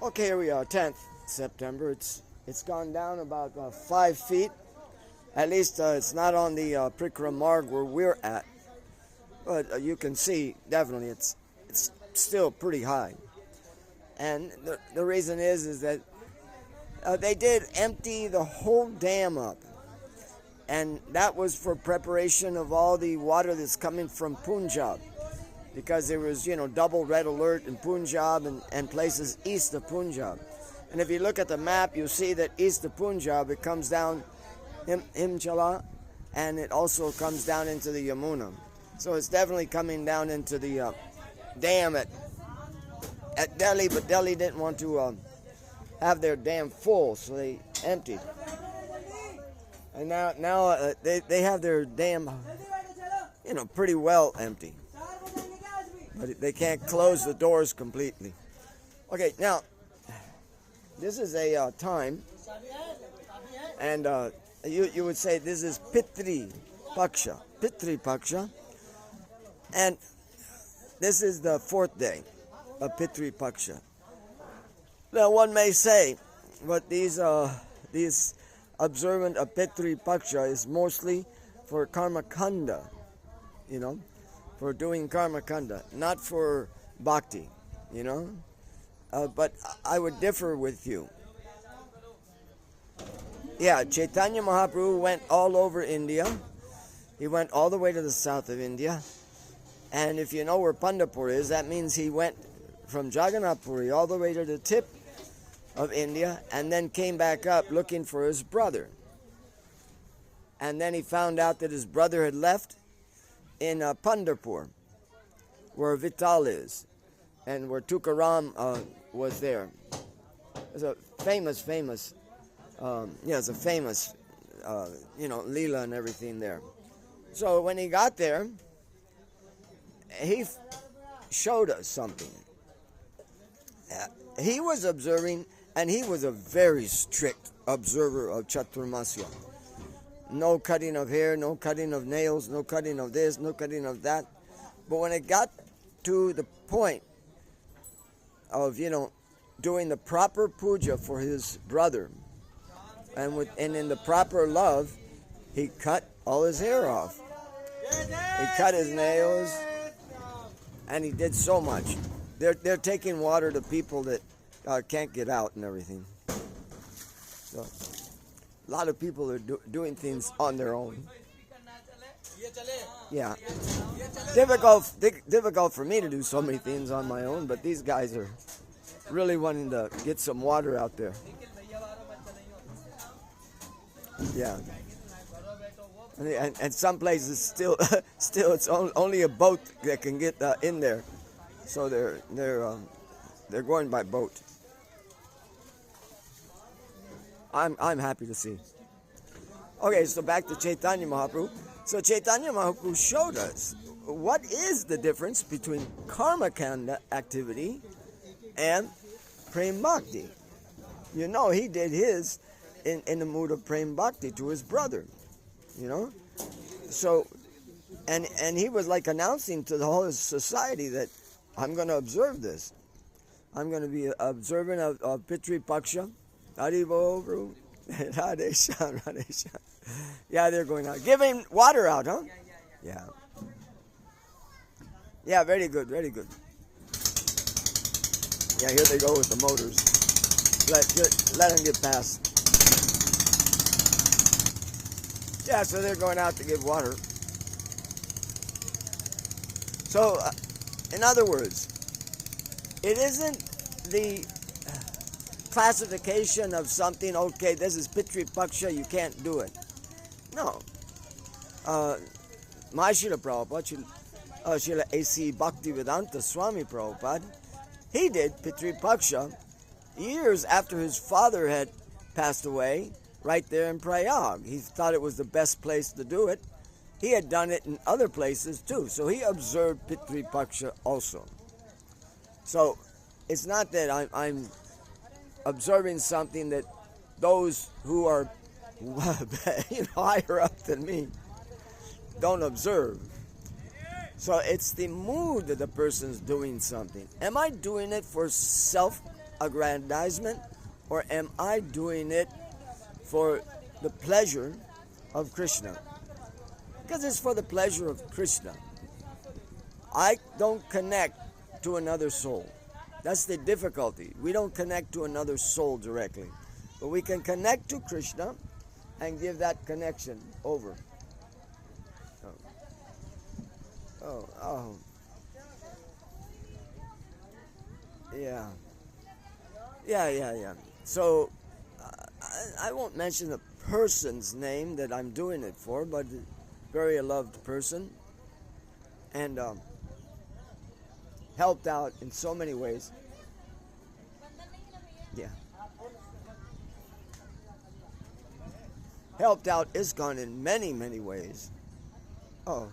Okay, here we are, 10th September. It's gone down about 5 feet. At least it's not on the Prikra Marg where we're at. But you can see, definitely, it's still pretty high. And the reason is that they did empty the whole dam up. And that was for preparation of all the water that's coming from Punjab. Because there was, double red alert in Punjab and places east of Punjab. And if you look at the map, you'll see that east of Punjab, it comes down Himchala, and it also comes down into the Yamuna. So it's definitely coming down into the dam at Delhi, but Delhi didn't want to have their dam full, so they emptied. And now they have their dam, pretty well empty. But they can't close the doors completely. Okay, now, this is a time, and you would say this is Pitri Paksha, and this is the 4th day of Pitri Paksha. Now, one may say, but these observant of Pitri Paksha is mostly for Karma Kanda, for doing Karma Kanda, not for Bhakti, but I would differ with you. Yeah, Chaitanya Mahaprabhu went all over India. He went all the way to the south of India. And if you know where Pandharpur is, that means he went from Jagannath Puri all the way to the tip of India and then came back up looking for his brother. And then he found out that his brother had left in Pandharpur, where Vital is, and where Tukaram was there. It's a famous, it's a famous, Leela and everything there. So when he got there, he showed us something. He was observing, and he was a very strict observer of Chaturmasya. No cutting of hair, no cutting of nails, no cutting of this, no cutting of that. But when it got to the point of, doing the proper puja for his brother, and in the proper love, he cut all his hair off. He cut his nails, and he did so much. They're taking water to people that can't get out and everything. So, a lot of people are doing things on their own. Yeah. Difficult for me to do so many things on my own, but these guys are really wanting to get some water out there. Yeah. And some places still it's only a boat that can get in there. So they're going by boat. I'm happy to see. Okay, so back to Chaitanya Mahaprabhu. So Chaitanya Mahaprabhu showed us what is the difference between Karma Kanda activity and Prem Bhakti. He did his in the mood of Prem Bhakti to his brother, So, and he was like announcing to the whole society that I'm going to observe this. I'm going to be observant of Pitri Paksha. Haribo, bro. Radheshan. Yeah, they're going out. Giving water out, huh? Yeah. Yeah, very good. Yeah, here they go with the motors. Let them get past. Yeah, so they're going out to give water. So, in other words, it isn't the classification of something, okay, this is Pitri Paksha, you can't do it. No. My Srila Prabhupada, Srila A.C. Bhaktivedanta Swami Prabhupada, he did Pitri Paksha years after his father had passed away, right there in Prayag. He thought it was the best place to do it. He had done it in other places too, so he observed Pitri Paksha also. So it's not that I'm observing something that those who are higher up than me don't observe. So it's the mood that the person's doing something. Am I doing it for self self-aggrandizement, or am I doing it for the pleasure of Krishna? Because it's for the pleasure of Krishna. I don't connect to another soul. That's the difficulty. We don't connect to another soul directly. But we can connect to Krishna and give that connection over. Oh. Yeah. Yeah. So, I won't mention the person's name that I'm doing it for, but very loved person. And helped out in so many ways. Yeah. Helped out ISKCON in many, many ways. Oh.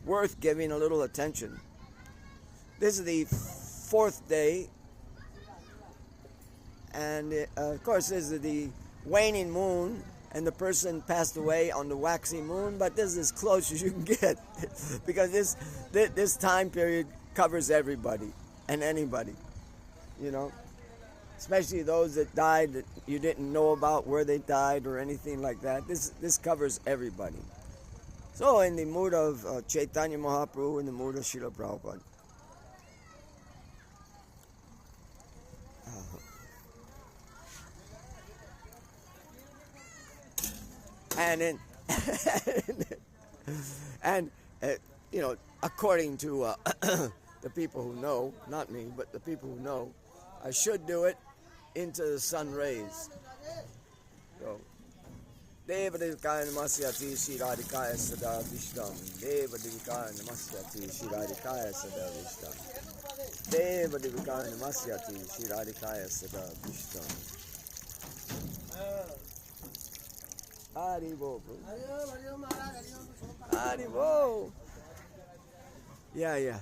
Worth giving a little attention. This is the 4th day. And of course, this is the waning moon. And the person passed away on the waxing moon. But this is as close as you can get. Because this time period covers everybody and anybody. You know. Especially those that died that you didn't know about where they died or anything like that. This covers everybody. So in the mood of Chaitanya Mahaprabhu, in the mood of Srila Prabhupada. You know, according to the people who know, not me, but the people who know, I should do it into the sun rays. So, Deva Devikaya Namasyati Shiradikaya Sada Vishtam. Deva Devikaya Namasyati Shiradikaya Sada Vishtam. Deva Devikaya Namasyati Shiradikaya Sada Vishtam. Haribo. Haribo. Yeah.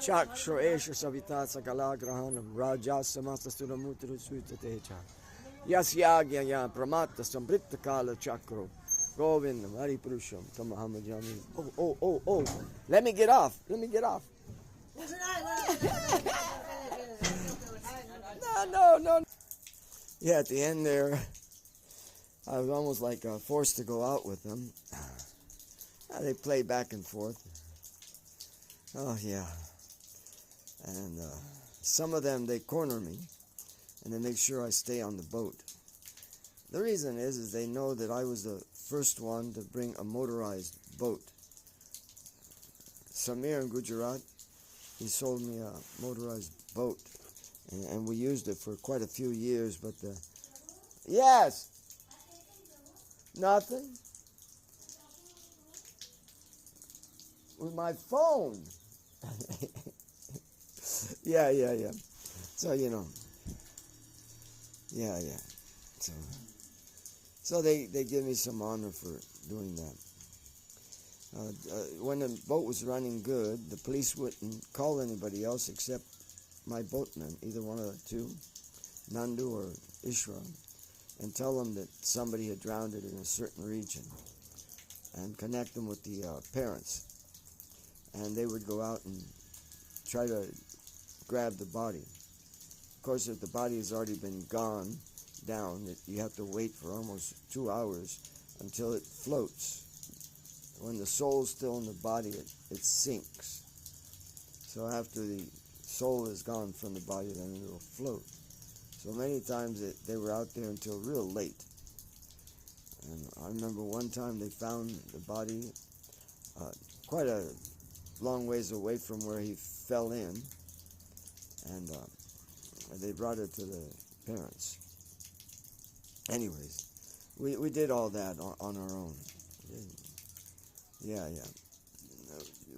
Chakshra Esha Savita Sakala Grahanam Raja Samasta Suramutra Sutatecha. Yasyagya Pramata Sambrita Kala Chakro Govindam Hari Purusham Tamahamajami. Oh. Let me get off. No. Yeah, at the end there, I was almost like forced to go out with them. They play back and forth. Oh, yeah. And some of them, they corner me, and they make sure I stay on the boat. The reason is they know that I was the first one to bring a motorized boat. Samir in Gujarat, he sold me a motorized boat, and we used it for quite a few years, but yes! Nothing? With my phone. Yeah. So, you know. Yeah. So they give me some honor for doing that. When the boat was running good, the police wouldn't call anybody else except my boatman, either one of the two, Nandu or Ishra, and tell them that somebody had drowned it in a certain region and connect them with the parents. And they would go out and try to grab the body. Of course, if the body has already been gone down, you have to wait for almost 2 hours until it floats. When the soul's still in the body, it sinks. So after the soul is gone from the body, then it will float. So many times they were out there until real late. And I remember one time they found the body quite a long ways away from where he fell in, and they brought it to the parents. Anyways, we did all that on our own. Yeah.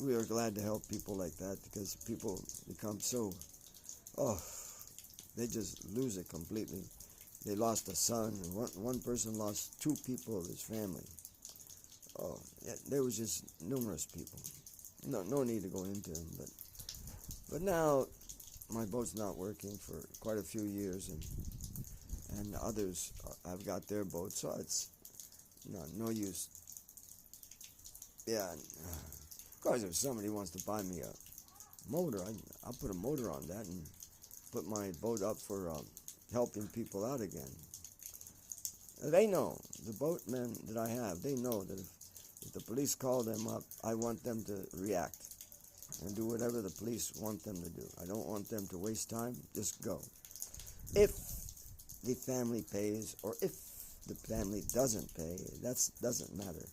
We were glad to help people like that, because people become so, they just lose it completely. They lost a son, and one person lost 2 people of his family. There was just numerous people. No need to go into them, but now my boat's not working for quite a few years, and others have got their boats, so it's no use. Yeah, of course, if somebody wants to buy me a motor. I'll put a motor on that and put my boat up for helping people out again. They know, the boatmen that I have, they know that if the police call them up, I want them to react and do whatever the police want them to do. I don't want them to waste time, just go. If the family pays or if the family doesn't pay, that doesn't matter.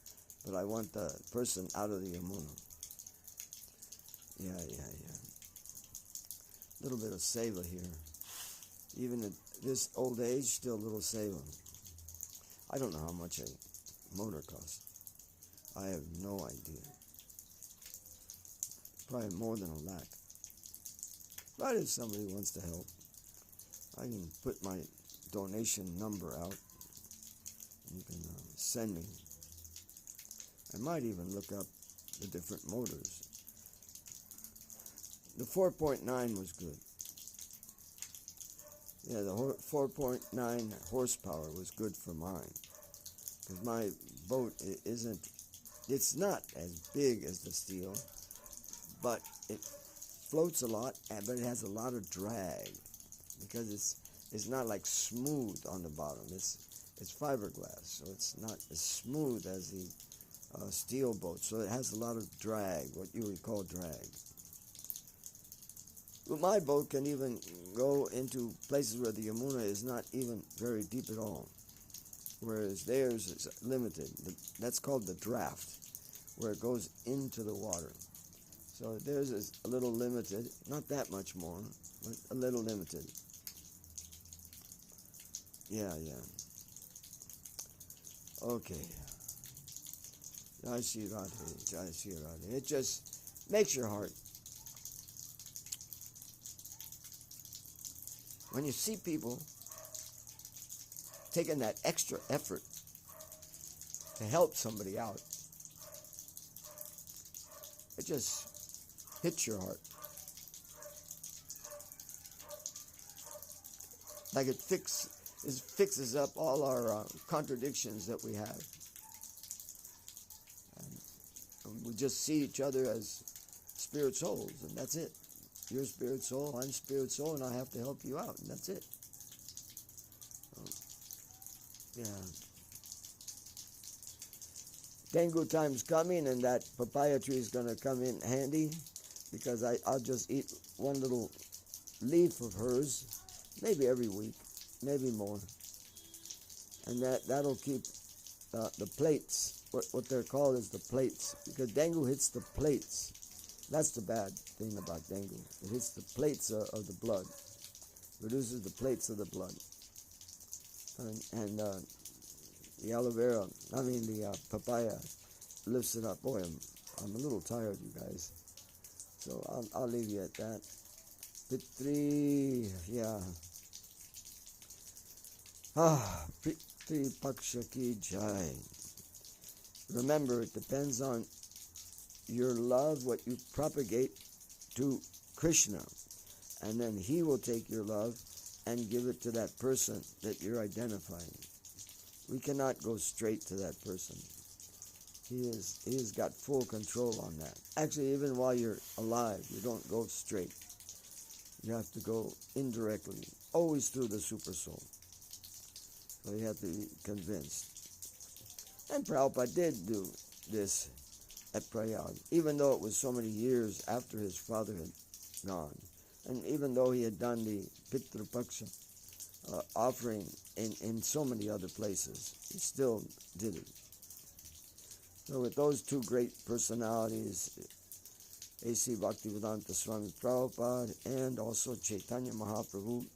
But I want the person out of the Yamuna. Yeah. A little bit of seva here. Even at this old age, still a little seva. I don't know how much a motor costs. I have no idea. Probably more than $1 lakh. But if somebody wants to help, I can put my donation number out. You can send me. I might even look up the different motors. The 4.9 was good. Yeah, the 4.9 horsepower was good for mine. Because my boat it's not as big as the steel, but it floats a lot, but it has a lot of drag. Because it's not like smooth on the bottom. It's fiberglass, so it's not as smooth as the steel boat. So it has a lot of drag, what you would call drag. But my boat can even go into places where the Yamuna is not even very deep at all, whereas theirs is limited. That's called the draft, where it goes into the water. So theirs is a little limited, not that much more, but a little limited. Yeah. Okay. Jai Shri Radhe, Jai Shri Radhe. It just makes your heart. When you see people taking that extra effort to help somebody out, it just hits your heart. Like it fixes up all our contradictions that we have. And we just see each other as spirit souls, and that's it. You're spirit soul, I'm spirit soul, and I have to help you out, and that's it. Yeah. Dengue time's coming, and that papaya tree is going to come in handy, because I'll just eat one little leaf of hers, maybe every week, maybe more. And that'll keep the plates, what they're called is the plates, because dengue hits the plates. That's the bad thing about dengue. It hits the plates of the blood, reduces the plates of the blood. And the aloe vera, the papaya lifts it up. Boy, I'm a little tired, you guys. So I'll leave you at that. Pitri, yeah. Pitri Paksha Ki Jai. Remember, it depends on your love, what you propagate to Krishna, and then he will take your love and give it to that person that you're identifying. We cannot go straight to that person. He has got full control on that. Actually, even while you're alive, you don't go straight. You have to go indirectly, always through the super soul. So you have to be convinced. And Prabhupada did do this at Prayag, even though it was so many years after his father had gone. And even though he had done the Pitru Paksha offering in so many other places, he still did it. So with those two great personalities, A.C. Bhaktivedanta Swami Prabhupada and also Chaitanya Mahaprabhu,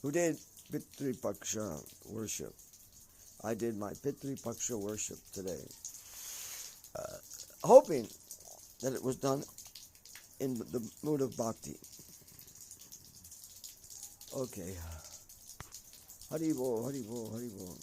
who did Pitru Paksha worship. I did my Pitru Paksha worship today, hoping that it was done in the mood of bhakti. Okay. Hari Bol, Hari Bol, Hari Bol.